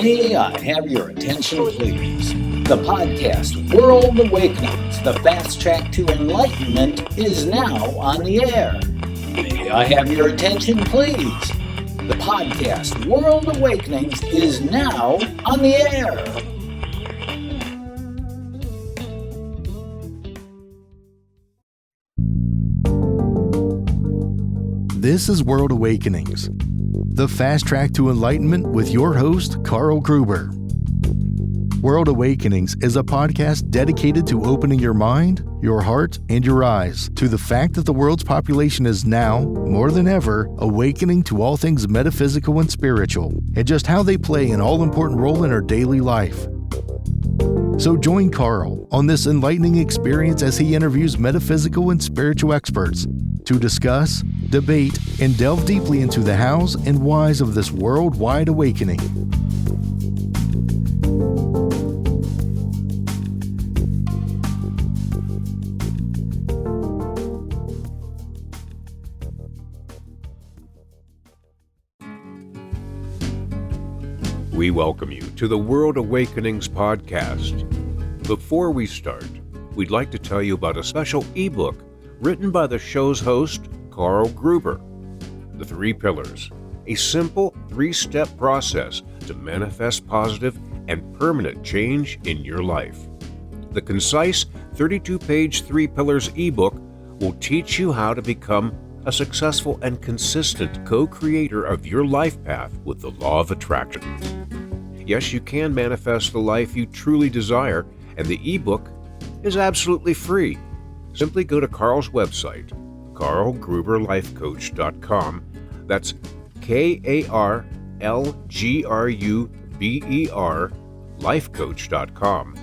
May I have your attention, please? The podcast World Awakenings, the fast track to enlightenment, is now on the air. May I have your attention, please? The podcast World Awakenings is now on the air. This is World Awakenings, the fast track to enlightenment with your host, Carl Gruber. World Awakenings is a podcast dedicated to opening your mind, your heart, and your eyes to the fact that the world's population is now, more than ever, awakening to all things metaphysical and spiritual, and just how they play an all-important role in our daily life. So join Carl on this enlightening experience as he interviews metaphysical and spiritual experts to discuss, debate, and delve deeply into the hows and whys of this worldwide awakening. We welcome you to the World Awakenings podcast. Before we start, we'd like to tell you about a special ebook written by the show's host, Carl Gruber. The 3 Pillars, a simple 3-step process to manifest positive and permanent change in your life. The concise 32-page 3 Pillars ebook will teach you how to become a successful and consistent co-creator of your life path with the law of attraction. Yes, you can manifest the life you truly desire, and the ebook is absolutely free. Simply go to Carl's website, carlgruberlifecoach.com. That's KARLGRUBER lifecoach.com.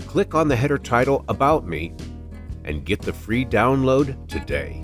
Click on the header title About Me and get the free download today.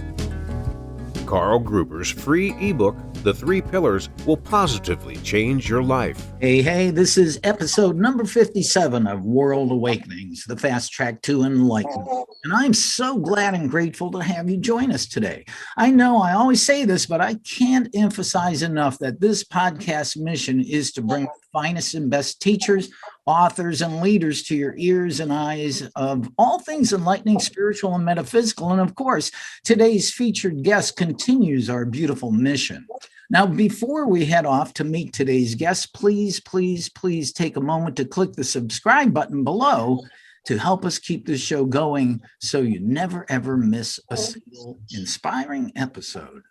Carl Gruber's free ebook, The 3 Pillars, will positively change your life. Hey, this is episode number 57 of World Awakenings, the fast track to enlightenment. And I'm so glad and grateful to have you join us today. I know I always say this, but I can't emphasize enough that this podcast mission is to bring the finest and best teachers, authors, and leaders to your ears and eyes of all things enlightening, spiritual, and metaphysical. And of course, today's featured guest continues our beautiful mission. Now, before we head off to meet today's guest, please take a moment to click the subscribe button below to help us keep this show going so you never, ever miss a single inspiring episode.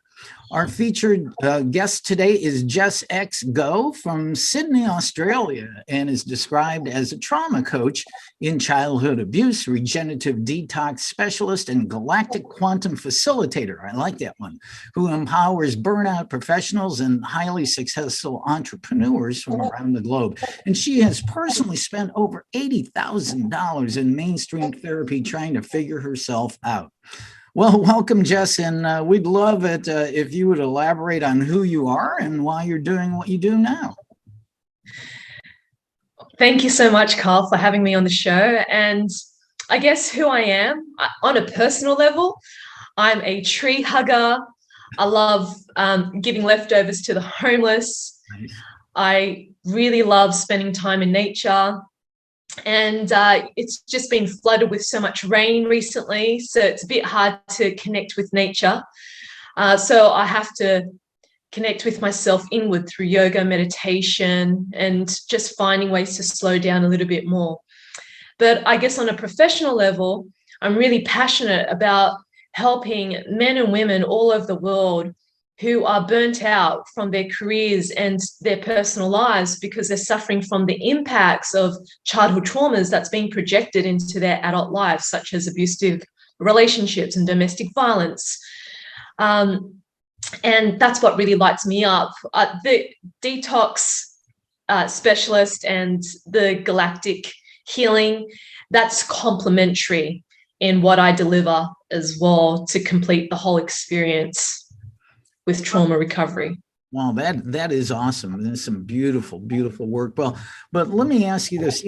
Our featured guest today is Jess X Goh from Sydney, Australia, and is described as a trauma coach in childhood abuse, regenerative detox specialist, and galactic quantum facilitator. I like that one, who empowers burnout professionals and highly successful entrepreneurs from around the globe. And she has personally spent over $80,000 in mainstream therapy trying to figure herself out. Well, welcome, Jess, and we'd love it if you would elaborate on who you are and why you're doing what you do now. Thank you so much, Carl, for having me on the show. And I guess who I am, on a personal level, I'm a tree hugger. I love giving leftovers to the homeless. Nice. I really love spending time in nature. And it's just been flooded with so much rain recently, so it's a bit hard to connect with nature. So I have to connect with myself inward through yoga, meditation, and just finding ways to slow down a little bit more. But I guess on a professional level, I'm really passionate about helping men and women all over the world who are burnt out from their careers and their personal lives because they're suffering from the impacts of childhood traumas that's being projected into their adult lives, such as abusive relationships and domestic violence. And that's what really lights me up. The detox specialist and the galactic healing, that's complementary in what I deliver as well to complete the whole experience with trauma recovery. Wow, that is awesome. There's some beautiful, beautiful work. Well, but let me ask you this.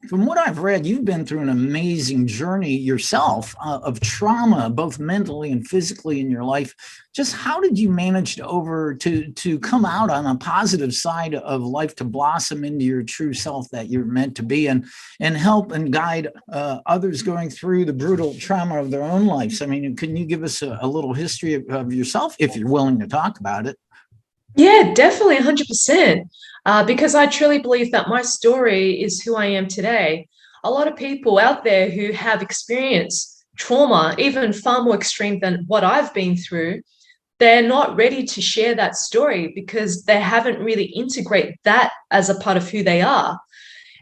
From what I've read, you've been through an amazing journey yourself of trauma, both mentally and physically in your life. Just how did you manage to come out on a positive side of life, to blossom into your true self that you're meant to be, and help and guide others going through the brutal trauma of their own lives? I mean, can you give us a little history of yourself, if you're willing to talk about it? Yeah, definitely 100%. Because I truly believe that my story is who I am today. A lot of people out there who have experienced trauma, even far more extreme than what I've been through, they're not ready to share that story because they haven't really integrated that as a part of who they are.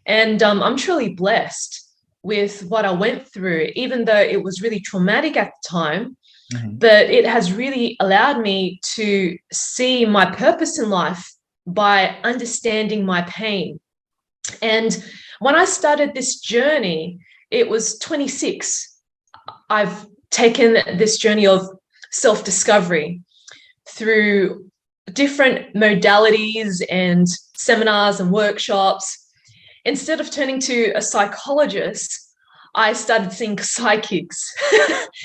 And I'm truly blessed with what I went through, even though it was really traumatic at the time. Mhm. But it has really allowed me to see my purpose in life by understanding my pain. And when I started this journey, it was 26. I've taken this journey of self-discovery through different modalities and seminars and workshops. Instead of turning to a psychologist, I started seeing psychics.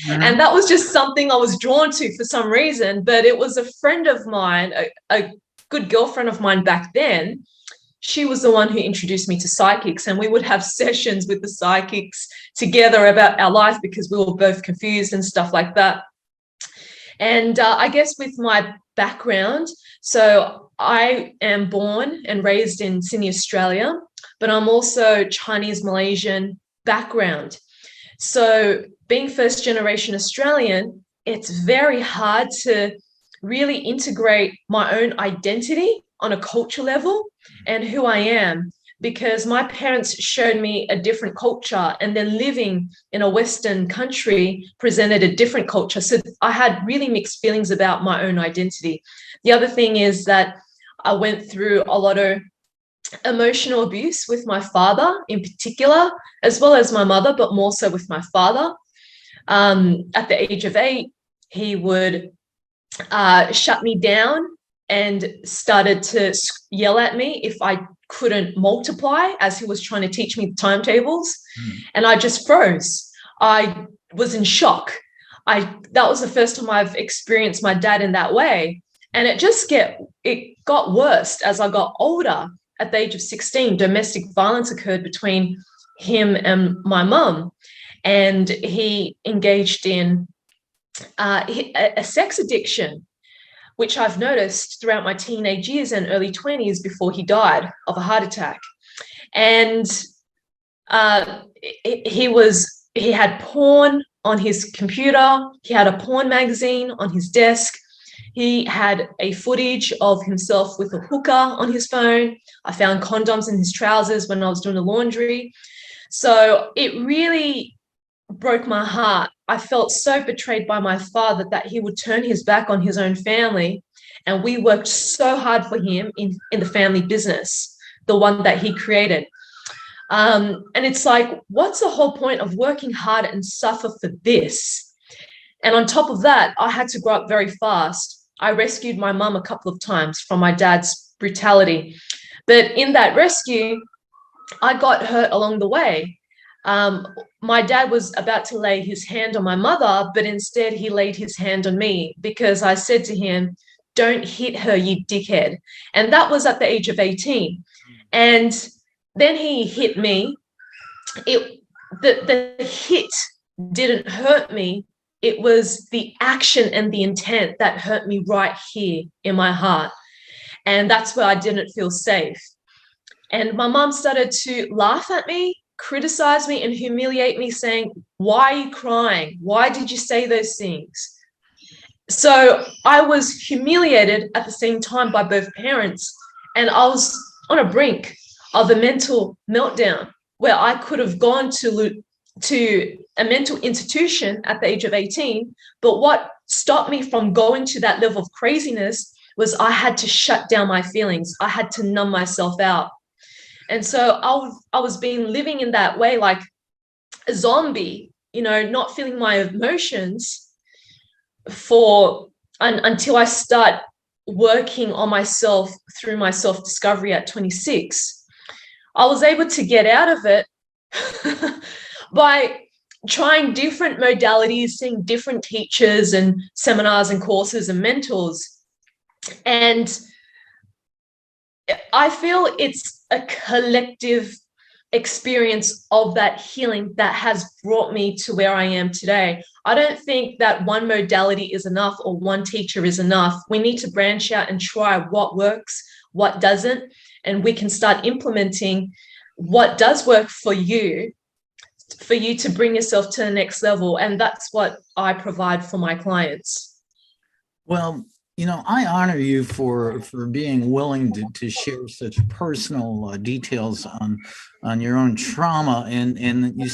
And that was just something I was drawn to for some reason. But it was a friend of mine, a good girlfriend of mine back then. She was the one who introduced me to psychics, and we would have sessions with the psychics together about our life because we were both confused and stuff like that. And I guess with my background, so I am born and raised in Sydney, Australia, but I'm also Chinese Malaysian background. So being first generation Australian, it's very hard to really integrate my own identity on a culture level and who I am, because my parents showed me a different culture, and then living in a Western country presented a different culture. So I had really mixed feelings about my own identity. The other thing is that I went through a lot of emotional abuse with my father in particular, as well as my mother, but more so with my father. At the age of 8, he would shut me down and started to yell at me if I couldn't multiply, as he was trying to teach me timetables. And I just froze. I was in shock. That was the first time I've experienced my dad in that way. And it got worse as I got older. At the age of 16, domestic violence occurred between him and my mum, and he engaged in a sex addiction, which I've noticed throughout my teenage years and early 20s before he died of a heart attack. And he had porn on his computer. He had a porn magazine on his desk. He had a footage of himself with a hooker on his phone. I found condoms in his trousers when I was doing the laundry. So it really broke my heart. I felt so betrayed by my father that he would turn his back on his own family. And we worked so hard for him in the family business, the one that he created. And it's like, what's the whole point of working hard and suffer for this? And on top of that, I had to grow up very fast. I rescued my mum a couple of times from my dad's brutality. But in that rescue, I got hurt along the way. My dad was about to lay his hand on my mother, but instead he laid his hand on me because I said to him, "Don't hit her, you dickhead." And that was at the age of 18. And then he hit me. The hit didn't hurt me. It was the action and the intent that hurt me right here in my heart. And that's where I didn't feel safe. And my mom started to laugh at me, criticize me, and humiliate me, saying, "Why are you crying? Why did you say those things?" So I was humiliated at the same time by both parents. And I was on a brink of a mental meltdown where I could have gone to a mental institution at the age of 18. But what stopped me from going to that level of craziness was I had to shut down my feelings. I had to numb myself out. And so I was living in that way, like a zombie, not feeling my emotions until I start working on myself through my self-discovery at 26, I was able to get out of it by trying different modalities, seeing different teachers and seminars and courses and mentors. And I feel it's a collective experience of that healing that has brought me to where I am today. I don't think that one modality is enough or one teacher is enough. We need to branch out and try what works, what doesn't, and we can start implementing what does work for you to bring yourself to the next level. And that's what I provide for my clients. Well, I honor you for being willing to share such personal details on your own trauma, and you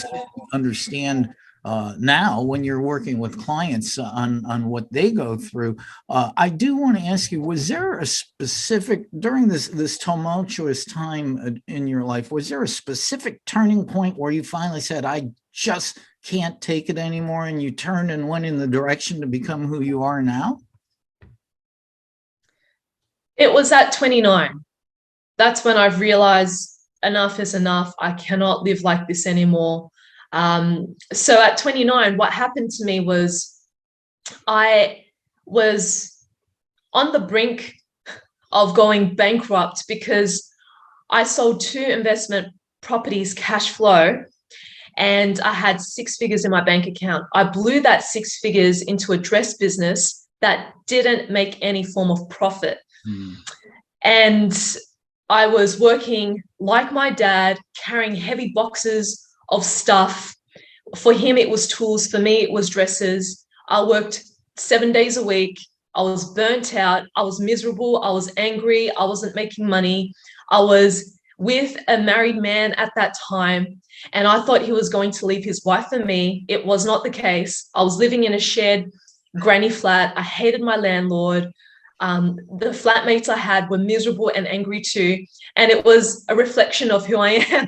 understand now when you're working with clients on what they go through. I do want to ask you, was there a specific, during this tumultuous time in your life, was there a specific turning point where you finally said, I just can't take it anymore, and you turned and went in the direction to become who you are now? It was at 29. That's when I've realized enough is enough. I cannot live like this anymore. So at 29, what happened to me was I was on the brink of going bankrupt because I sold 2 investment properties cash flow, and I had 6 figures in my bank account. I blew that 6 figures into a dress business that didn't make any form of profit. And I was working like my dad, carrying heavy boxes of stuff. For him, it was tools. For me, it was dresses. I worked 7 days a week. I was burnt out. I was miserable. I was angry. I wasn't making money. I was with a married man at that time, and I thought he was going to leave his wife for me. It was not the case. I was living in a shared granny flat. I hated my landlord. The flatmates I had were miserable and angry too. And it was a reflection of who I am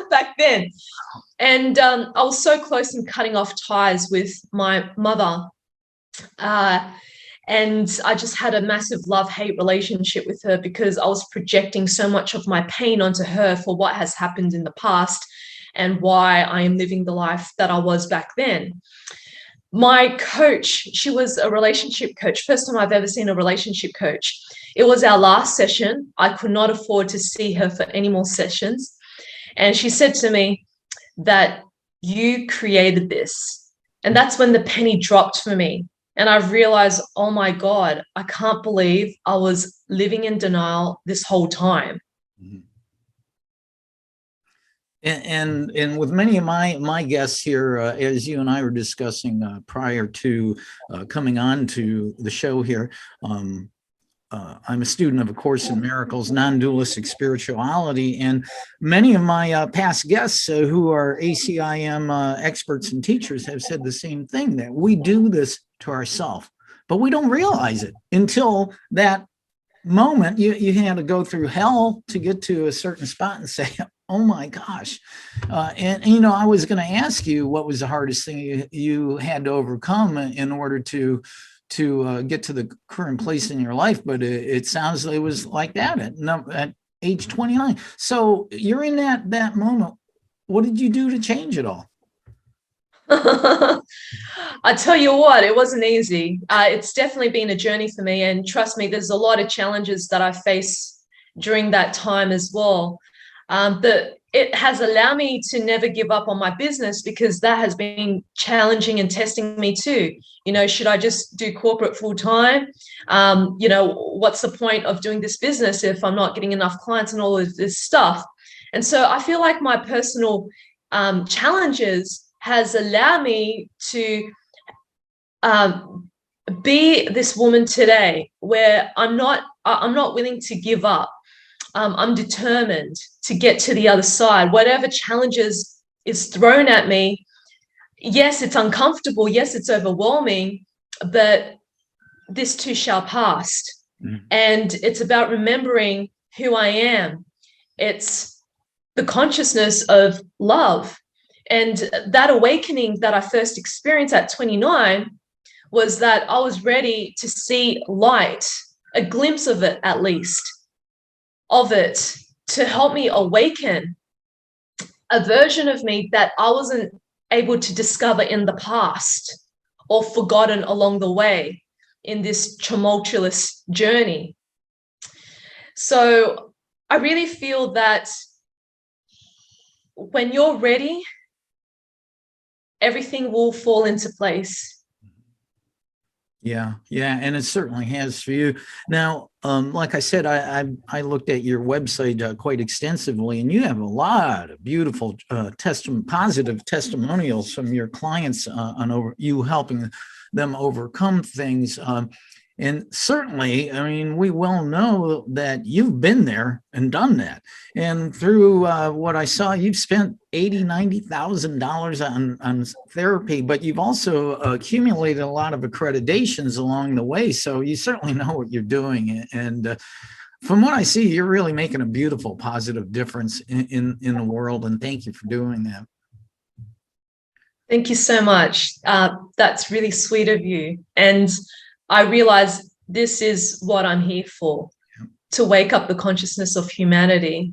back then. And I was so close in cutting off ties with my mother. And I just had a massive love-hate relationship with her because I was projecting so much of my pain onto her for what has happened in the past and why I am living the life that I was back then. My coach, she was a relationship coach. First time I've ever seen a relationship coach. It was our last session. I could not afford to see her for any more sessions. And she said to me that you created this. And that's when the penny dropped for me. And I realized, oh my God, I can't believe I was living in denial this whole time. Mm-hmm. And with many of my guests here, as you and I were discussing prior to coming on to the show here, I'm a student of A Course in Miracles, non-dualistic spirituality, and many of my past guests who are ACIM experts and teachers have said the same thing, that we do this to ourselves, but we don't realize it until that moment. You had to go through hell to get to a certain spot and say, oh my gosh. And I was going to ask you, what was the hardest thing you had to overcome in order to get to the current place in your life? But it sounds like it was like that at age 29. So you're in that moment. What did you do to change it all? I tell you what, it wasn't easy. It's definitely been a journey for me. And trust me, there's a lot of challenges that I face during that time as well. But it has allowed me to never give up on my business, because that has been challenging and testing me too. Should I just do corporate full time? What's the point of doing this business if I'm not getting enough clients and all of this stuff? And so I feel like my personal challenges has allowed me to be this woman today, where I'm not willing to give up. I'm determined to get to the other side. Whatever challenges is thrown at me, yes, it's uncomfortable. Yes, it's overwhelming, but this too shall pass. Mm-hmm. And it's about remembering who I am. It's the consciousness of love. And that awakening that I first experienced at 29 was that I was ready to see light. a glimpse of it, at least, of it, to help me awaken a version of me that I wasn't able to discover in the past or forgotten along the way in this tumultuous journey. So I really feel that when you're ready, everything will fall into place. Yeah, and it certainly has for you. Now, like I said, I looked at your website quite extensively, and you have a lot of beautiful positive testimonials from your clients on you helping them overcome things. And certainly, I mean, we well know that you've been there and done that. And through what I saw, you've spent $80,000-$90,000 on therapy, but you've also accumulated a lot of accreditations along the way. So you certainly know what you're doing. And from what I see, you're really making a beautiful, positive difference in the world. And thank you for doing that. Thank you so much. That's really sweet of you. And I realize this is what I'm here for, to wake up the consciousness of humanity.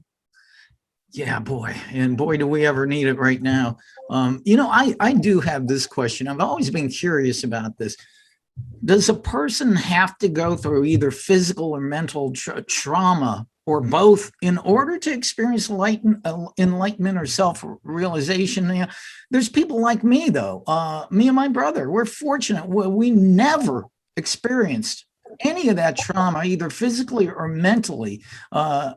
Yeah, boy. And boy, do we ever need it right now. I do have this question. I've always been curious about this. Does a person have to go through either physical or mental trauma or both in order to experience enlightenment or self-realization? There's people like me, though. Me and my brother, we're fortunate. We never experienced any of that trauma, either physically or mentally. I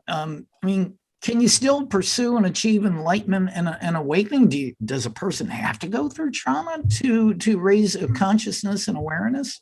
mean, can you still pursue and achieve enlightenment and awakening? Does a person have to go through trauma to raise a consciousness and awareness?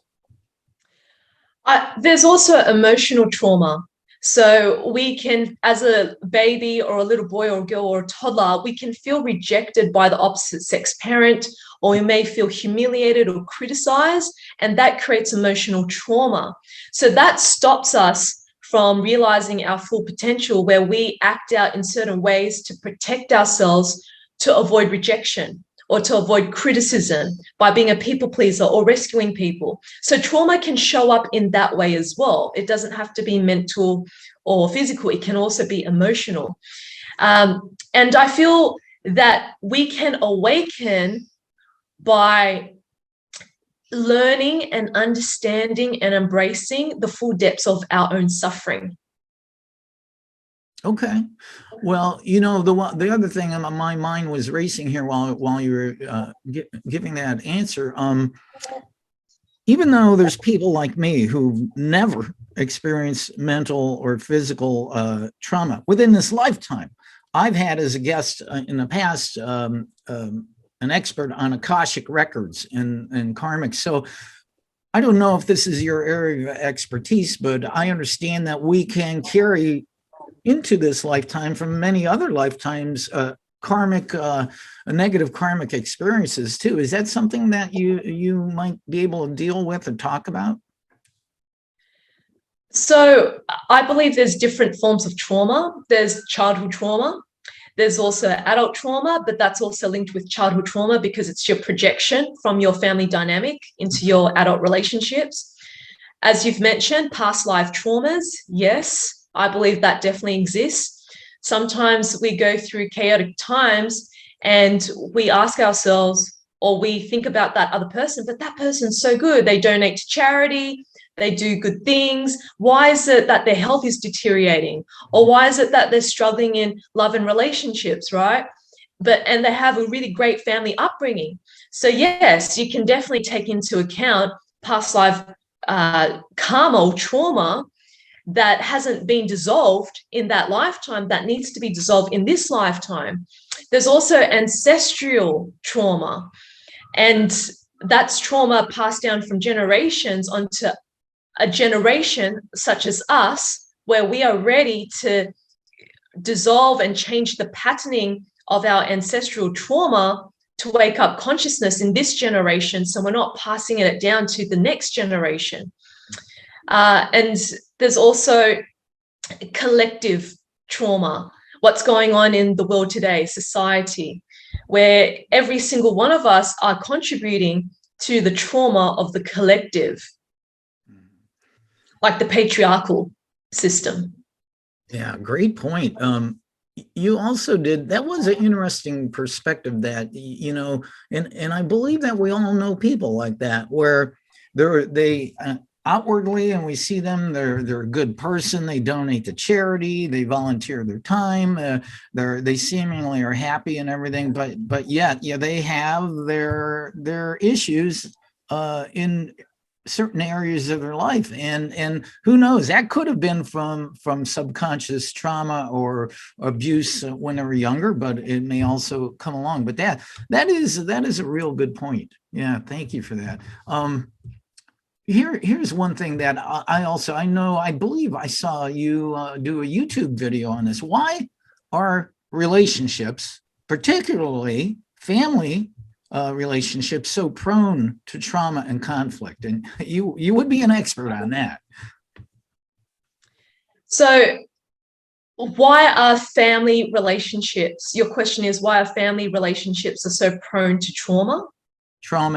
There's also emotional trauma. So we can, as a baby or a little boy or girl or a toddler, we can feel rejected by the opposite sex parent, or we may feel humiliated or criticized, and that creates emotional trauma. So that stops us from realizing our full potential, where we act out in certain ways to protect ourselves, to avoid rejection or to avoid criticism by being a people pleaser or rescuing people. So trauma can show up in that way as well. It doesn't have to be mental or physical. It can also be emotional. And I feel that we can awaken by learning and understanding and embracing the full depths of our own suffering. Okay. Well, the other thing on my mind was racing here while you were giving that answer. Even though there's people like me who've never experienced mental or physical trauma within this lifetime, I've had as a guest in the past an expert on Akashic records and karmic. So I don't know if this is your area of expertise, but I understand that we can carry into this lifetime from many other lifetimes karmic, negative karmic experiences too. Is that something that you might be able to deal with and talk about? So I believe there's different forms of trauma. There's childhood trauma. There's also adult trauma, but that's also linked with childhood trauma because it's your projection from your family dynamic into your adult relationships. As you've mentioned, past life traumas, yes, I believe that definitely exists. Sometimes we go through chaotic times and we ask ourselves, or we think about that other person, but that person's so good. They donate to charity. They do good things. Why is it that their health is deteriorating? Or why is it that they're struggling in love and relationships, right? And they have a really great family upbringing. So yes, you can definitely take into account past life karma or trauma that hasn't been dissolved in that lifetime that needs to be dissolved in this lifetime. There's also ancestral trauma, and that's trauma passed down from generations onto a generation such as us, where we are ready to dissolve and change the patterning of our ancestral trauma to wake up consciousness in this generation, so we're not passing it down to the next generation. And there's also collective trauma, what's going on in the world today, society, where every single one of us are contributing to the trauma of the collective. like the patriarchal system. Yeah, great point. You also did, that was an interesting perspective that, and I believe that we all know people like that, where they outwardly, and we see them, they're a good person, they donate to charity, they volunteer their time, they seemingly are happy and everything, but yet, yeah, they have their issues in certain areas of their life, and who knows, that could have been from subconscious trauma or abuse when they were younger, but it may also come along. But that is a real good point. Yeah, thank you for that. Here's one thing that I believe I saw you do a YouTube video on this. Why are relationships, particularly family relationships, so prone to trauma and conflict? And you would be an expert on that. So why are family relationships, your question is, why are family relationships are so prone to trauma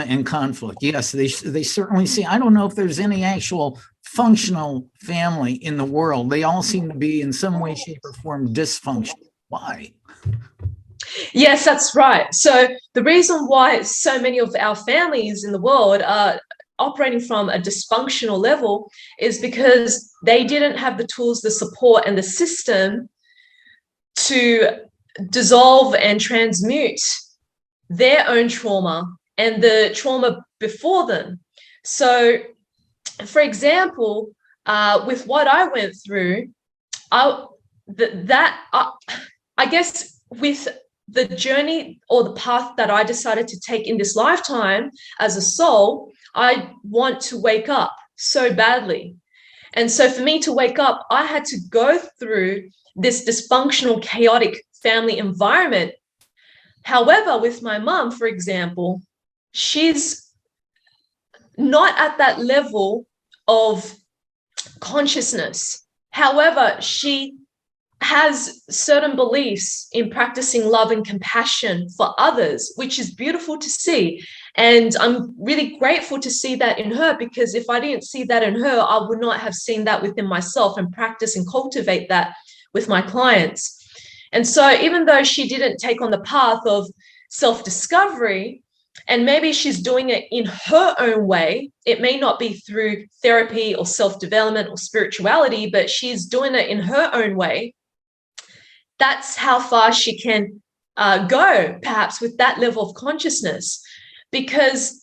and conflict? Yes, they certainly see. I don't know if there's any actual functional family in the world. They all seem to be in some way, shape, or form dysfunctional. Why? Yes, that's right. So the reason why so many of our families in the world are operating from a dysfunctional level is because they didn't have the tools, the support, and the system to dissolve and transmute their own trauma and the trauma before them. So, for example, with what I went through, I guess with the journey or the path that I decided to take in this lifetime as a soul, I want to wake up so badly. And so for me to wake up, I had to go through this dysfunctional, chaotic family environment. However, with my mom, for example, she's not at that level of consciousness. However, she has certain beliefs in practicing love and compassion for others, which is beautiful to see. And I'm really grateful to see that in her, because if I didn't see that in her, I would not have seen that within myself and practice and cultivate that with my clients. And so even though she didn't take on the path of self-discovery, and maybe she's doing it in her own way, it may not be through therapy or self-development or spirituality, but she's doing it in her own way. That's how far she can go, perhaps, with that level of consciousness, because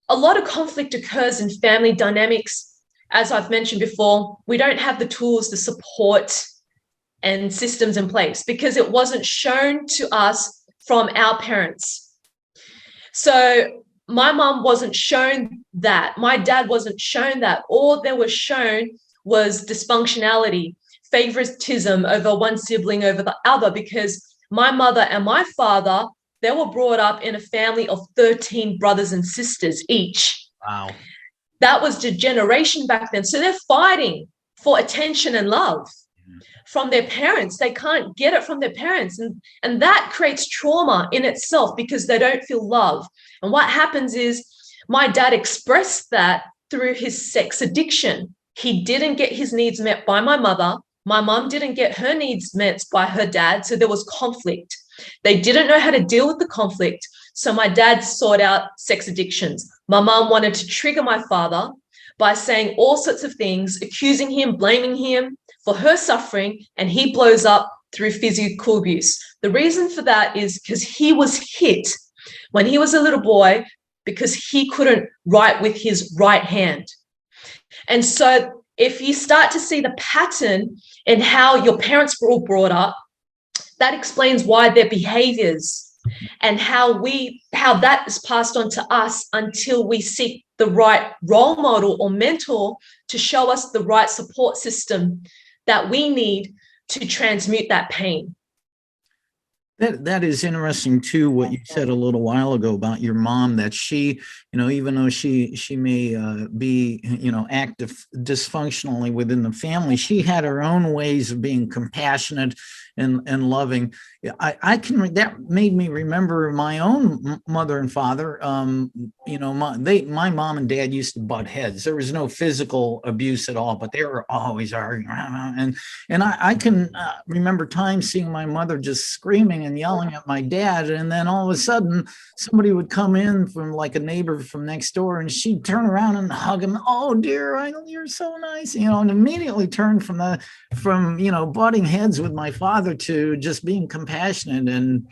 a lot of conflict occurs in family dynamics. As I've mentioned before, we don't have the tools, the support and systems in place because it wasn't shown to us from our parents. So my mom wasn't shown that. My dad wasn't shown that. All they were shown was dysfunctionality, favoritism over one sibling over the other, because my mother and my father, they were brought up in a family of 13 brothers and sisters each. Wow. That was the generation back then. So they're fighting for attention and love from their parents. They can't get it from their parents. And that creates trauma in itself because they don't feel love. And what happens is my dad expressed that through his sex addiction. He didn't get his needs met by my mother. My mom didn't get her needs met by her dad. So there was conflict. They didn't know how to deal with the conflict. So my dad sought out sex addictions. My mom wanted to trigger my father by saying all sorts of things, accusing him, blaming him for her suffering, and he blows up through physical abuse. The reason for that is because he was hit when he was a little boy because he couldn't write with his right hand. And so if you start to see the pattern in how your parents were all brought up, that explains why their behaviors and how that is passed on to us until we seek the right role model or mentor to show us the right support system that we need to transmute that pain. That is interesting too, what you said a little while ago about your mom, that she, even though she may be, active dysfunctionally within the family, she had her own ways of being compassionate and loving. That made me remember my own mother and father. My mom and dad used to butt heads. There was no physical abuse at all, but they were always arguing. And I can remember times seeing my mother just screaming and yelling at my dad. And then all of a sudden, somebody would come in from like a neighbor from next door, and she'd turn around and hug him. Oh, dear, you're so nice, and immediately turn from butting heads with my father to just being compassionate. And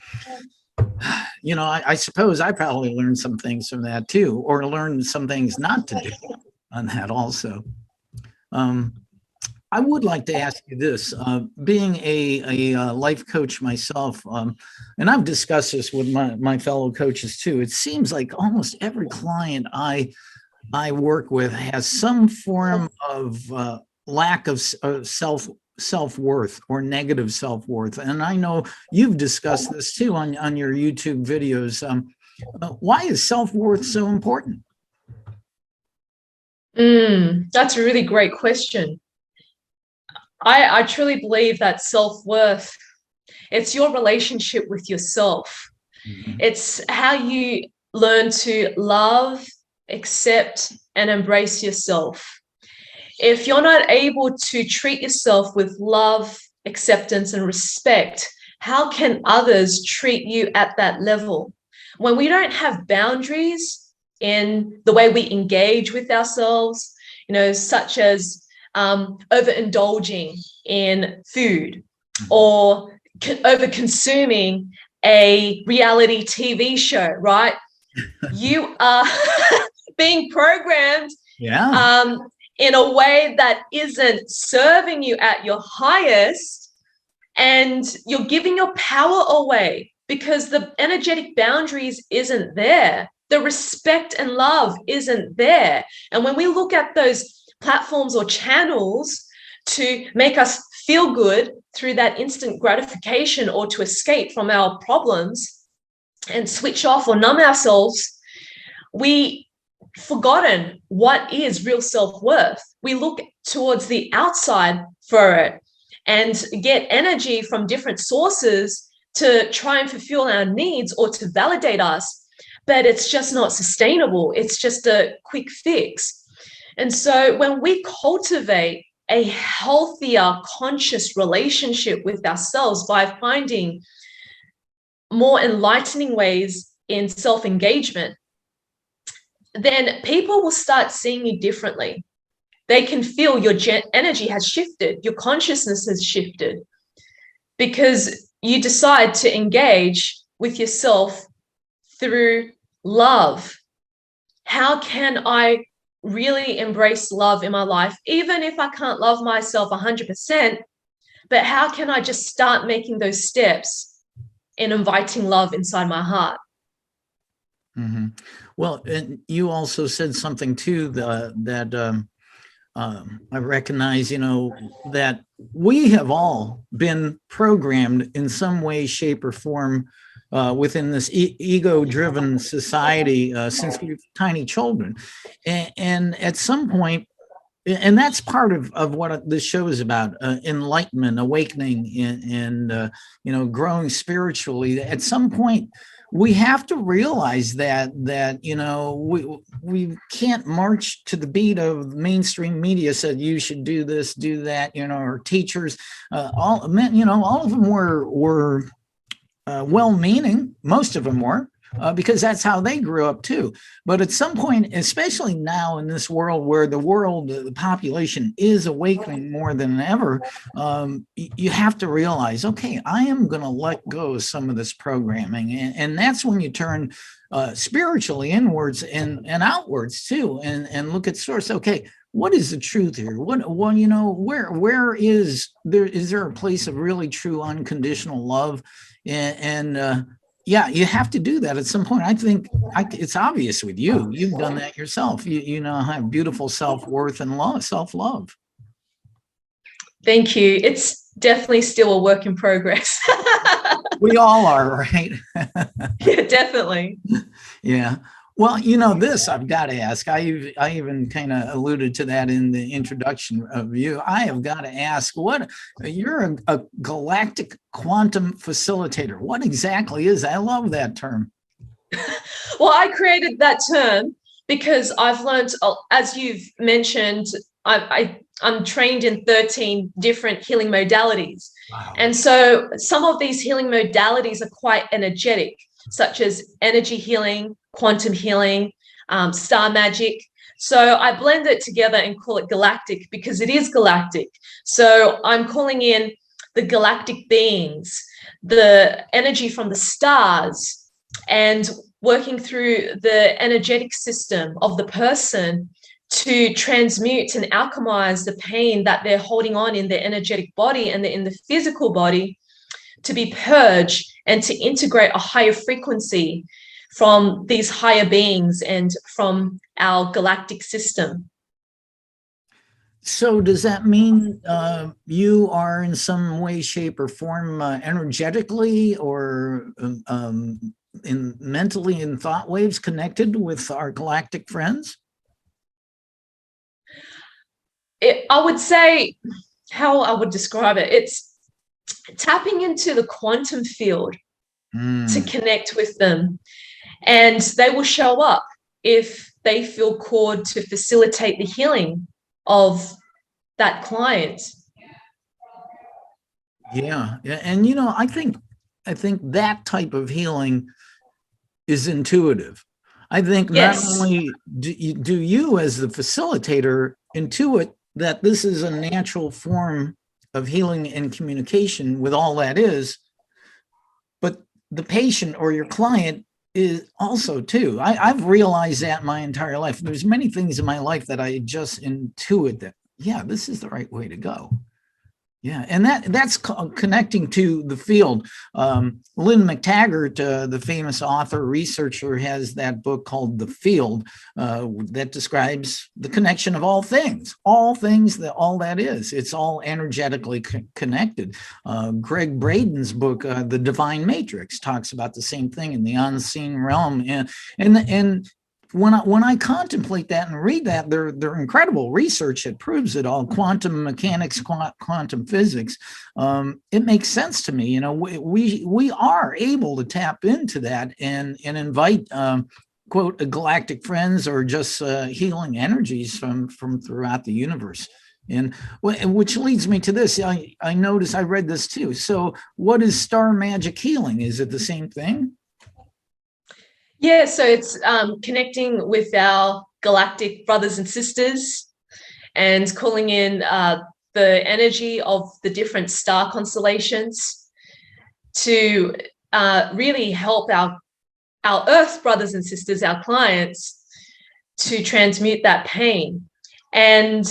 I suppose I probably learned some things from that too, or learned some things not to do on that also. I would like to ask you this, being a life coach myself, and I've discussed this with my fellow coaches too. It seems like almost every client I work with has some form of lack of self-worth or negative self-worth. And I know you've discussed this too on your YouTube videos. Why is self-worth so important? That's a really great question. I truly believe that self-worth, it's your relationship with yourself. Mm-hmm. It's how you learn to love, accept, and embrace yourself. If you're not able to treat yourself with love, acceptance, and respect, how can others treat you at that level? When we don't have boundaries in the way we engage with ourselves, such as overindulging in food or over-consuming a reality TV show, right? You are being programmed in a way that isn't serving you at your highest, and you're giving your power away because the energetic boundaries isn't there. The respect and love isn't there. And when we look at those platforms or channels to make us feel good through that instant gratification or to escape from our problems and switch off or numb ourselves, we forgotten what is real self-worth. We look towards the outside for it and get energy from different sources to try and fulfill our needs or to validate us, but it's just not sustainable. It's just a quick fix. And so when we cultivate a healthier, conscious relationship with ourselves by finding more enlightening ways in self-engagement, then people will start seeing you differently. They can feel your energy has shifted, your consciousness has shifted, because you decide to engage with yourself through love. How can I really embrace love in my life, even if I can't love myself 100%, but how can I just start making those steps in inviting love inside my heart? Mm-hmm. Well, and you also said something too that I recognize, that we have all been programmed in some way, shape, or form within this ego-driven society since we were tiny children. And at some point, and that's part of what this show is about, enlightenment, awakening, and growing spiritually. At some point, we have to realize that we can't march to the beat of mainstream media said you should do this, do that, or teachers, all of them were well-meaning. Most of them were, because that's how they grew up too. But at some point, especially now in this world where the population is awakening more than ever, you have to realize, okay, I am going to let go of some of this programming. And that's when you turn spiritually inwards and outwards too, and look at source. Okay, what is the truth here? Where is there a place of really true unconditional love? Yeah, you have to do that at some point. I think it's obvious with you. You've done that yourself. You have beautiful self-worth and self-love. Thank you. It's definitely still a work in progress. We all are, right? Yeah, definitely. Yeah. Well, this I've got to ask. I even kind of alluded to that in the introduction of you. I have got to ask, what you're a galactic quantum facilitator. What exactly is that? I love that term. Well, I created that term because I've learned, as you've mentioned, I'm trained in 13 different healing modalities. Wow. And so some of these healing modalities are quite energetic, such as energy healing, quantum healing, star magic. So I blend it together and call it galactic because it is galactic. So I'm calling in the galactic beings, the energy from the stars, and working through the energetic system of the person to transmute and alchemize the pain that they're holding on in their energetic body and in the physical body, to be purged and to integrate a higher frequency from these higher beings and from our galactic system. So does that mean you are in some way, shape, or form energetically or mentally in thought waves connected with our galactic friends? I would say, how I would describe it, it's tapping into the quantum field to connect with them. And they will show up if they feel called to facilitate the healing of that client. Yeah. And I think that type of healing is intuitive. I think not only do you as the facilitator intuit that this is a natural form of healing and communication with all that is, but the patient or your client is also too. I've realized that my entire life. There's many things in my life that I just intuit that, yeah, this is the right way to go. Yeah, and that's connecting to the field. Lynn McTaggart, the famous author, researcher, has that book called The Field that describes the connection of all things, all that is. It's all energetically connected. Greg Braden's book, The Divine Matrix, talks about the same thing in the unseen realm. And when I contemplate that and read that, they're incredible research that proves it all. Quantum mechanics, quantum physics. It makes sense to me. We are able to tap into that and invite quote galactic friends or just healing energies from throughout the universe. And which leads me to this. I noticed I read this too. So what is star magic healing? Is it the same thing? Yeah, so it's connecting with our galactic brothers and sisters and calling in the energy of the different star constellations to really help our Earth brothers and sisters, our clients, to transmute that pain. And,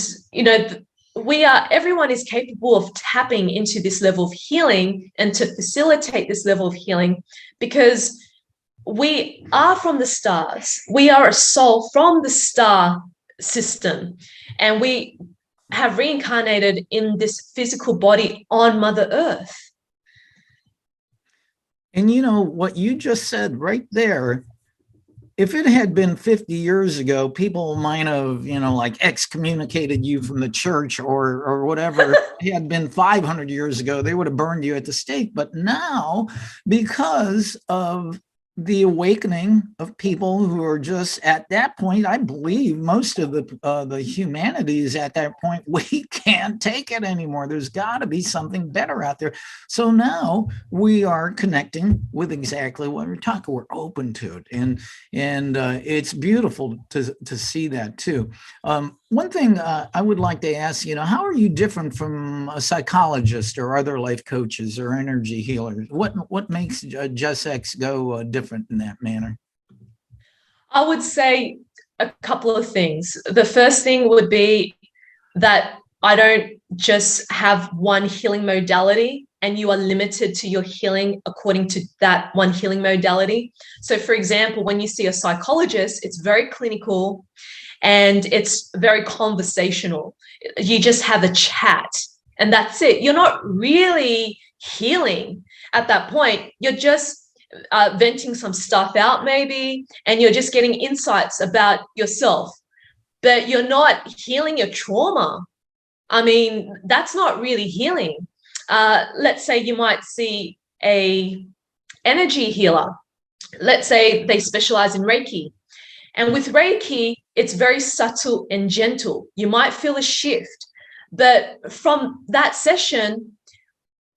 everyone is capable of tapping into this level of healing and to facilitate this level of healing because we are from the stars. We are a soul from the star system, and we have reincarnated in this physical body on Mother Earth. And what you just said right there, if it had been 50 years ago, people might have, like excommunicated you from the church or whatever. It had been 500 years ago, they would have burned you at the stake. But now, because of the awakening of people who are just at that point, I believe most of the humanity is at that point. We can't take it anymore. There's got to be something better out there. So now we are connecting with exactly what we're talking. We're open to it, and it's beautiful to see that too. One thing I would like to ask, how are you different from a psychologist or other life coaches or energy healers? What makes Jess X Goh different in that manner? I would say a couple of things. The first thing would be that I don't just have one healing modality and you are limited to your healing according to that one healing modality. So, for example, when you see a psychologist, it's very clinical and it's very conversational. You just have a chat and that's it. You're not really healing at that point. You're just venting some stuff out maybe, and you're just getting insights about yourself, but you're not healing your trauma. I mean, that's not really healing. Let's say you might see a energy healer. Let's say they specialize in Reiki. And with Reiki, it's very subtle and gentle. You might feel a shift, but from that session,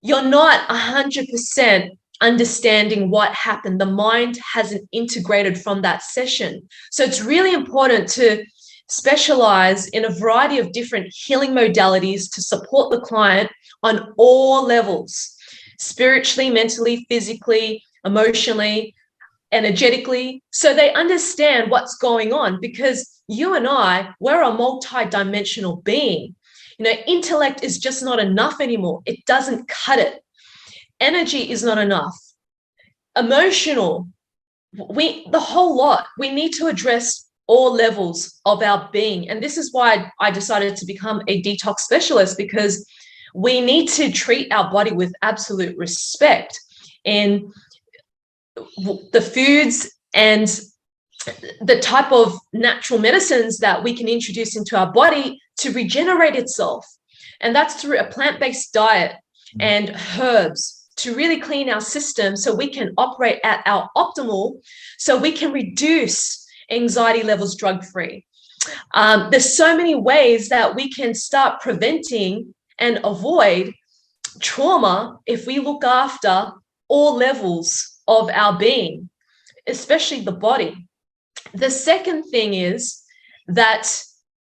you're not 100% understanding what happened. The mind hasn't integrated from that session. So it's really important to specialize in a variety of different healing modalities to support the client on all levels, spiritually, mentally, physically, emotionally, energetically, so they understand what's going on. Because you and I, we're a multi-dimensional being. You know, intellect is just not enough anymore. It doesn't cut it. Energy is not enough. Emotional, the whole lot. We need to address all levels of our being. And this is why I decided to become a detox specialist, because we need to treat our body with absolute respect. And the foods and the type of natural medicines that we can introduce into our body to regenerate itself. And that's through a plant-based diet and herbs to really clean our system so we can operate at our optimal, so we can reduce anxiety levels drug-free. There's so many ways that we can start preventing and avoid trauma if we look after all levels of our being, especially the body. The second thing is that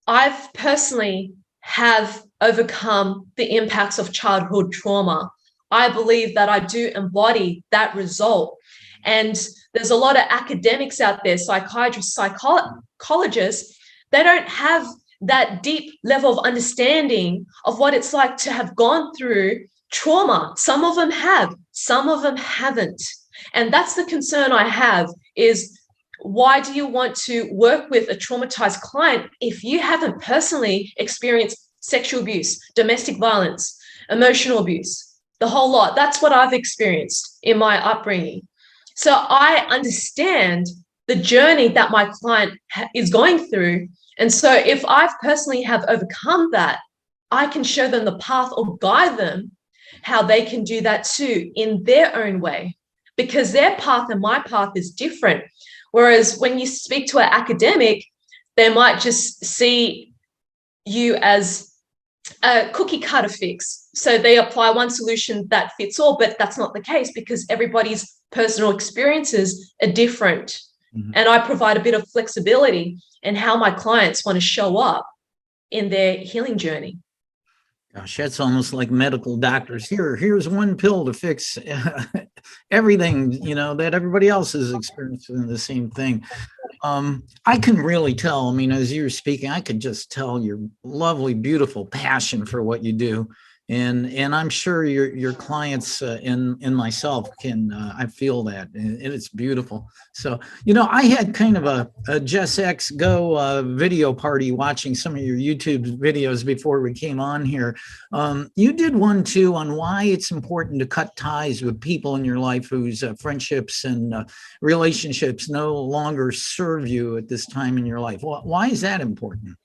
I've personally have overcome the impacts of childhood trauma. I believe that I do embody that result. And there's a lot of academics out there, psychiatrists, psychologists, they don't have that deep level of understanding of what it's like to have gone through trauma. Some of them have, some of them haven't. And that's the concern I have, is why do you want to work with a traumatized client if you haven't personally experienced sexual abuse, domestic violence, emotional abuse, the whole lot? That's what I've experienced in my upbringing. So I understand the journey that my client is going through. And so if I've personally have overcome that, I can show them the path or guide them how they can do that too in their own way, because their path and my path is different. Whereas when you speak to an academic, they might just see you as a cookie cutter fix. So they apply one solution that fits all, but that's not the case, because everybody's personal experiences are different. Mm-hmm. And I provide a bit of flexibility in how my clients want to show up in their healing journey. Gosh, that's almost like medical doctors. Here's one pill to fix everything, that everybody else is experiencing the same thing. I can really tell, I mean, as you were speaking, I could just tell your lovely, beautiful passion for what you do. And I'm sure your clients and myself can, I feel that, and it's beautiful. So, I had kind of a Jess X Goh video party watching some of your YouTube videos before we came on here. You did one too on why it's important to cut ties with people in your life whose friendships and relationships no longer serve you at this time in your life. Why is that important?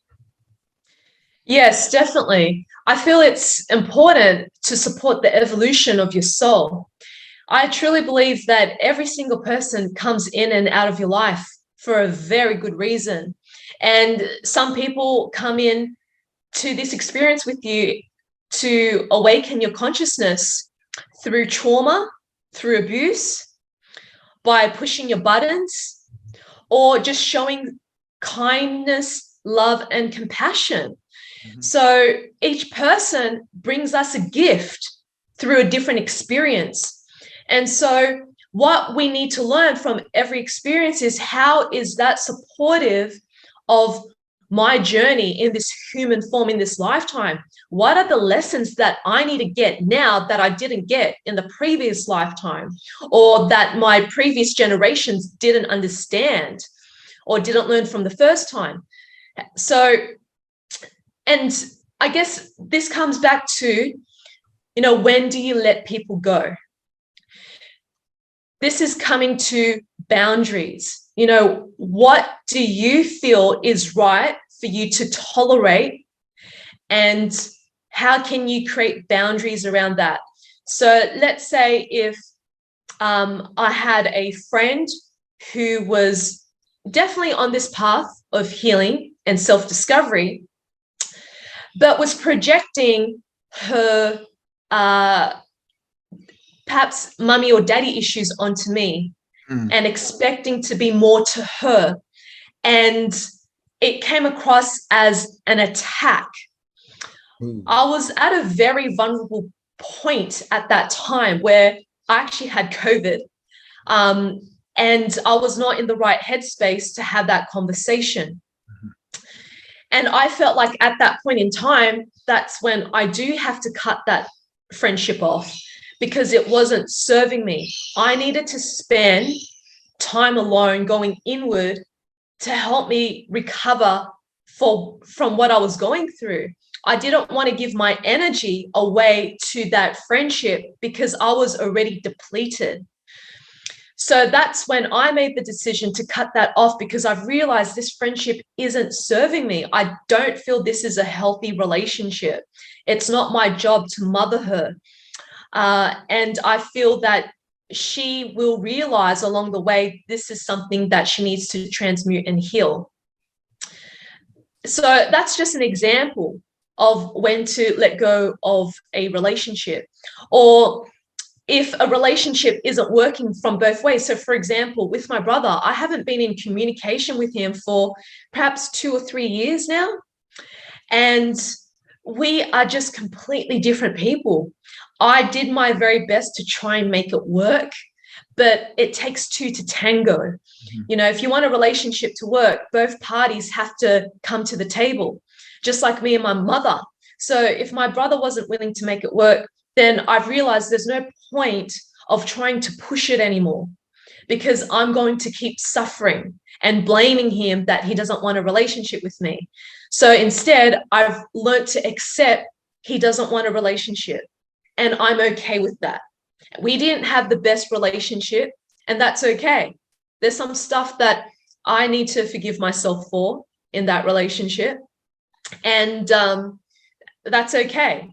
Yes, definitely. I feel it's important to support the evolution of your soul. I truly believe that every single person comes in and out of your life for a very good reason. And some people come in to this experience with you to awaken your consciousness through trauma, through abuse, by pushing your buttons, or just showing kindness, love, and compassion. Mm-hmm. So each person brings us a gift through a different experience. And so what we need to learn from every experience is, how is that supportive of my journey in this human form in this lifetime? What are the lessons that I need to get now that I didn't get in the previous lifetime, or that my previous generations didn't understand or didn't learn from the first time? So, and I guess this comes back to, when do you let people go? This is coming to boundaries. What do you feel is right for you to tolerate, and how can you create boundaries around that? So let's say if I had a friend who was definitely on this path of healing and self-discovery, but was projecting her perhaps mummy or daddy issues onto me and expecting to be more to her. And it came across as an attack. I was at a very vulnerable point at that time where I actually had COVID. And I was not in the right headspace to have that conversation. And I felt like at that point in time, that's when I do have to cut that friendship off, because it wasn't serving me. I needed to spend time alone going inward to help me recover from what I was going through. I didn't want to give my energy away to that friendship because I was already depleted. So that's when I made the decision to cut that off, because I've realized this friendship isn't serving me. I don't feel this is a healthy relationship. It's not my job to mother her. And I feel that she will realize along the way, this is something that she needs to transmute and heal. So that's just an example of when to let go of a relationship. Or if a relationship isn't working from both ways. So for example, with my brother, I haven't been in communication with him for perhaps 2 or 3 years now. And we are just completely different people. I did my very best to try and make it work, but it takes two to tango. If you want a relationship to work, both parties have to come to the table, just like me and my mother. So if my brother wasn't willing to make it work, then I've realized there's no point of trying to push it anymore, because I'm going to keep suffering and blaming him that he doesn't want a relationship with me. So instead, I've learned to accept he doesn't want a relationship, and I'm okay with that. We didn't have the best relationship, and that's okay. There's some stuff that I need to forgive myself for in that relationship, and that's okay.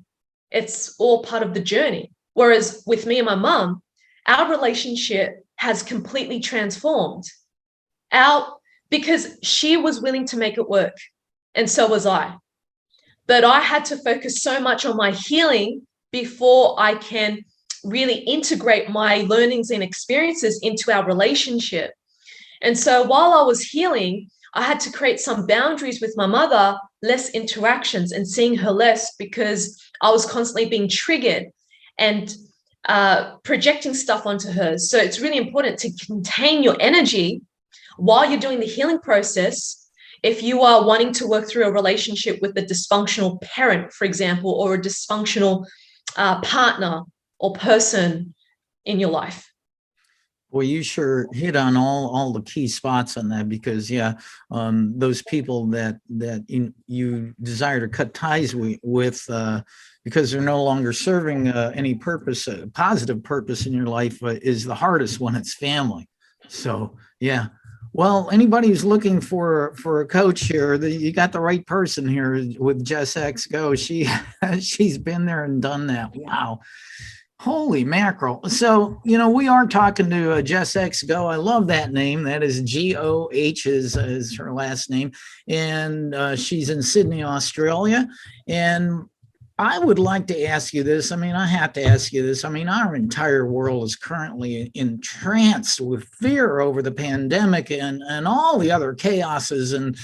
It's all part of the journey. Whereas with me and my mum, our relationship has completely transformed because she was willing to make it work, and so was I. But I had to focus so much on my healing before I can really integrate my learnings and experiences into our relationship. And so while I was healing, I had to create some boundaries with my mother, less interactions and seeing her less, because I was constantly being triggered and projecting stuff onto her. So it's really important to contain your energy while you're doing the healing process. If you are wanting to work through a relationship with a dysfunctional parent, for example, or a dysfunctional partner or person in your life. Well, you sure hit on all the key spots on that, because those people that you desire to cut ties with because they're no longer serving any purpose, positive purpose in your life, is the hardest when it's family. So yeah. Well, anybody who's looking for a coach here, you got the right person here with Jess X Goh. She's been there and done that. Wow. Holy mackerel. So, we are talking to Jess X Goh. I love that name. That is Goh is her last name. And she's in Sydney, Australia. And I would like to ask you this. I have to ask you this. Our entire world is currently entranced with fear over the pandemic and all the other chaoses and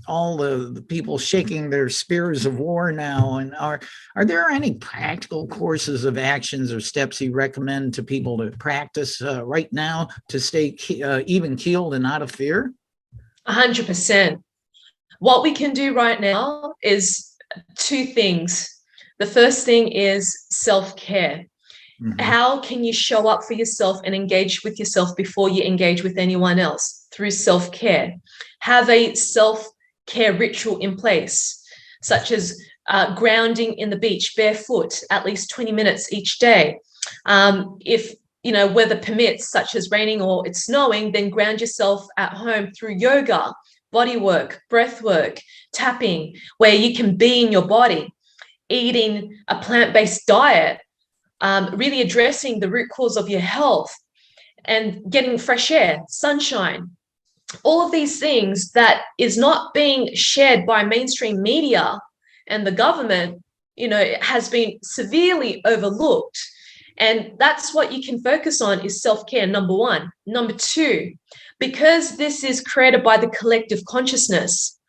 all the people shaking their spears of war now. And are there any practical courses of actions or steps you recommend to people to practice right now to stay even keeled and out of fear? 100%. What we can do right now is 2 things. The first thing is self-care. Mm-hmm. How can you show up for yourself and engage with yourself before you engage with anyone else? Through self-care. Have a self-care ritual in place. such as grounding in the beach barefoot at least 20 minutes each day. If weather permits, such as raining or it's snowing, then ground yourself at home through yoga, body work, breath work, tapping, where you can be in your body, eating a plant-based diet, really addressing the root cause of your health, and getting fresh air, sunshine. All of these things that is not being shared by mainstream media and the government, has been severely overlooked. And that's what you can focus on is self-care, number one. Number two, because this is created by the collective consciousness,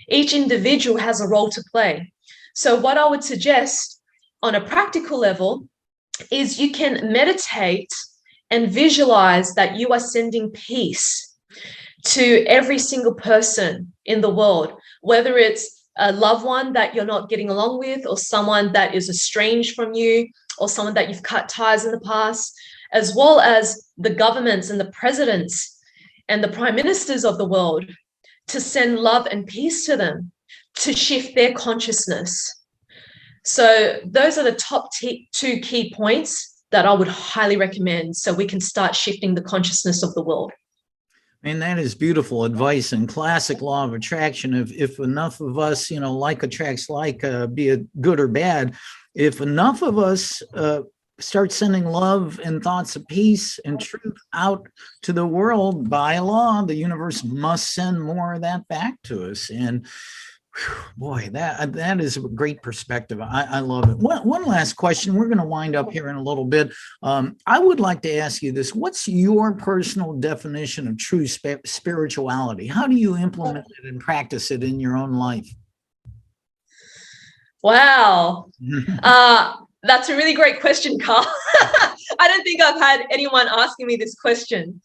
each individual has a role to play. So what I would suggest on a practical level is you can meditate and visualize that you are sending peace to every single person in the world, whether it's a loved one that you're not getting along with, or someone that is estranged from you, or someone that you've cut ties in the past, as well as the governments and the presidents and the prime ministers of the world, to send love and peace to them, to shift their consciousness. So those are the top two key points that I would highly recommend, so we can start shifting the consciousness of the world. And that is beautiful advice and classic law of attraction. If enough of us, like attracts like, be it good or bad, if enough of us start sending love and thoughts of peace and truth out to the world, by law, the universe must send more of that back to us. And boy, that is a great perspective. I love it. One last question. We're going to wind up here in a little bit. I would like to ask you this. What's your personal definition of true spirituality? How do you implement it and practice it in your own life? Wow. That's a really great question, Carl. I don't think I've had anyone asking me this question.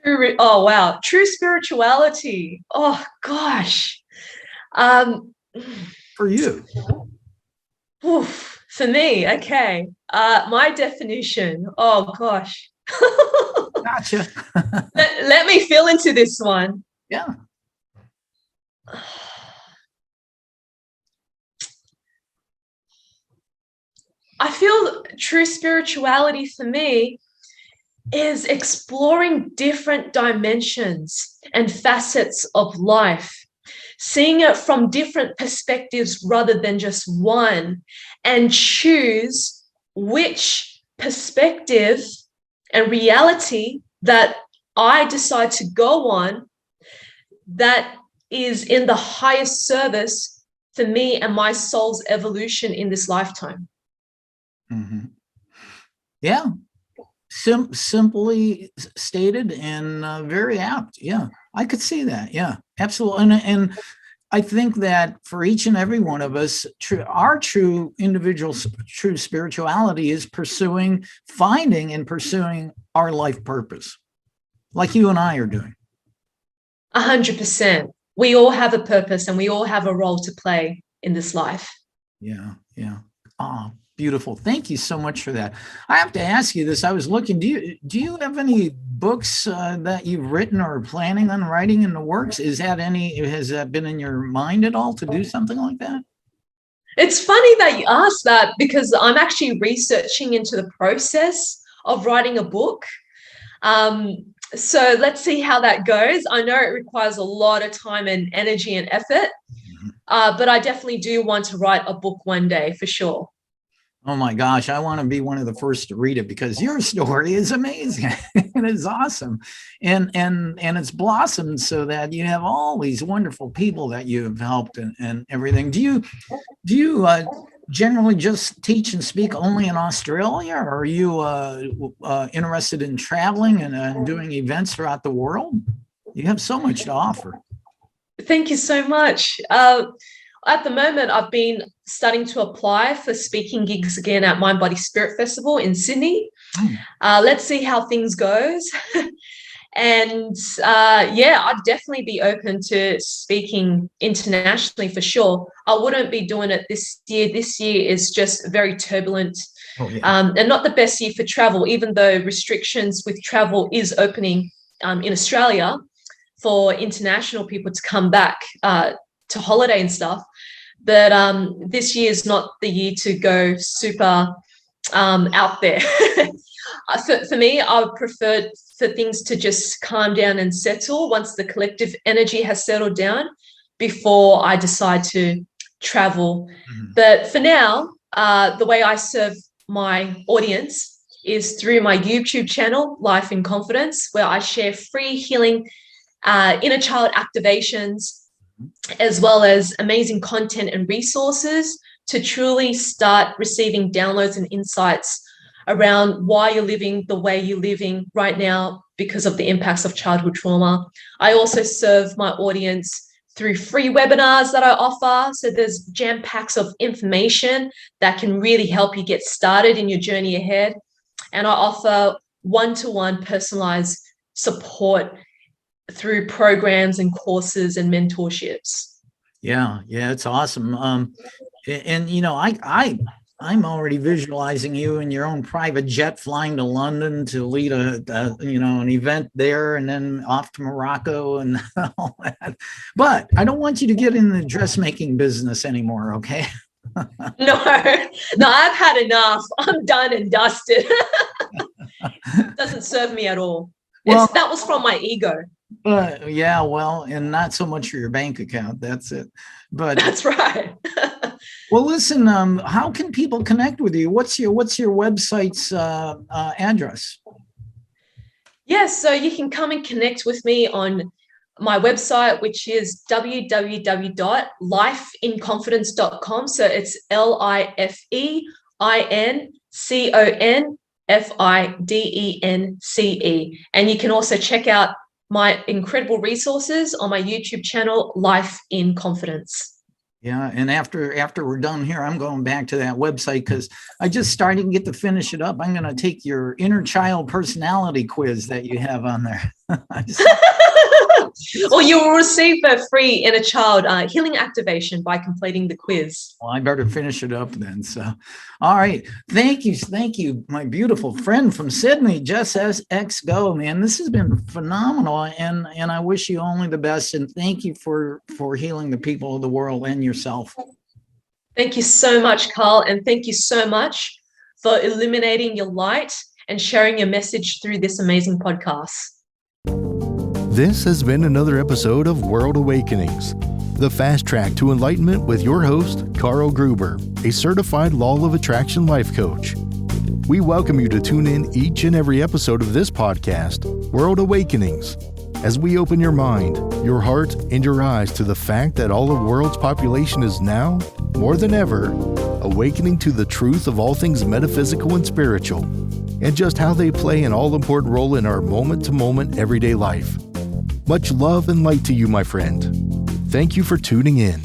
True spirituality. Oh, gosh. For you. For me, okay. My definition, oh gosh. Gotcha. let me fill into this one. Yeah. I feel true spirituality for me is exploring different dimensions and facets of life, seeing it from different perspectives rather than just one, and choose which perspective and reality that I decide to go on that is in the highest service for me and my soul's evolution in this lifetime. Mm-hmm. Yeah. Simply stated and very apt. Yeah, I could see that. Yeah, absolutely. And I think that for each and every one of us, our true individual, true spirituality is finding and pursuing our life purpose, like you and I are doing. 100%. We all have a purpose and we all have a role to play in this life. Yeah. Oh, beautiful. Thank you so much for that. I have to ask you this. I was looking, do you have any books that you've written or planning on writing in the works? Has that been in your mind at all to do something like that? It's funny that you asked that, because I'm actually researching into the process of writing a book. So let's see how that goes. I know it requires a lot of time and energy and effort, but I definitely do want to write a book one day for sure. Oh my gosh, I want to be one of the first to read it, because your story is amazing. It is awesome. And it's blossomed so that you have all these wonderful people that you've helped and everything. Do you generally just teach and speak only in Australia, or are you interested in traveling and doing events throughout the world? You have so much to offer. Thank you so much. At the moment, I've been starting to apply for speaking gigs again at Mind Body Spirit Festival in Sydney. Let's see how things goes. And I'd definitely be open to speaking internationally for sure. I wouldn't be doing it this year. This year is just very turbulent. And not the best year for travel, even though restrictions with travel is opening in Australia for international people to come back to holiday and stuff. that this year is not the year to go super out there. For me, I would prefer for things to just calm down and settle once the collective energy has settled down before I decide to travel. Mm-hmm. But for now, the way I serve my audience is through my YouTube channel, Life in Confidence, where I share free healing inner child activations, as well as amazing content and resources to truly start receiving downloads and insights around why you're living the way you're living right now because of the impacts of childhood trauma. I also serve my audience through free webinars that I offer. So there's jam packs of information that can really help you get started in your journey ahead. And I offer one-to-one personalized support through programs and courses and mentorships. Yeah, it's awesome. And you know, I'm already visualizing you in your own private jet flying to London to lead an event there, and then off to Morocco and all that. But I don't want you to get in the dressmaking business anymore, okay? No, I've had enough. I'm done and dusted. Doesn't serve me at all. Well, that was from my ego. Yeah, well, and not so much for your bank account. That's it. But that's right. Well, listen, how can people connect with you? What's your website's address? Yes, so you can come and connect with me on my website, which is www.lifeinconfidence.com. So it's Lifeinconfidence. And you can also check out my incredible resources on my YouTube channel, Life in Confidence. Yeah, and after we're done here, I'm going back to that website because I just started to get to finish it up. I'm going to take your inner child personality quiz that you have on there. Well, you will receive a free inner child healing activation by completing the quiz. Well, I better finish it up then. So, all right. Thank you, my beautiful friend from Sydney, Jess X Goh, man. This has been phenomenal, and I wish you only the best. And thank you for healing the people of the world and yourself. Thank you so much, Carl, and thank you so much for illuminating your light and sharing your message through this amazing podcast. This has been another episode of World Awakenings, the fast track to enlightenment with your host, Carl Gruber, a certified Law of Attraction life coach. We welcome you to tune in each and every episode of this podcast, World Awakenings, as we open your mind, your heart, and your eyes to the fact that all the world's population is now, more than ever, awakening to the truth of all things metaphysical and spiritual, and just how they play an all-important role in our moment-to-moment everyday life. Much love and light to you, my friend. Thank you for tuning in.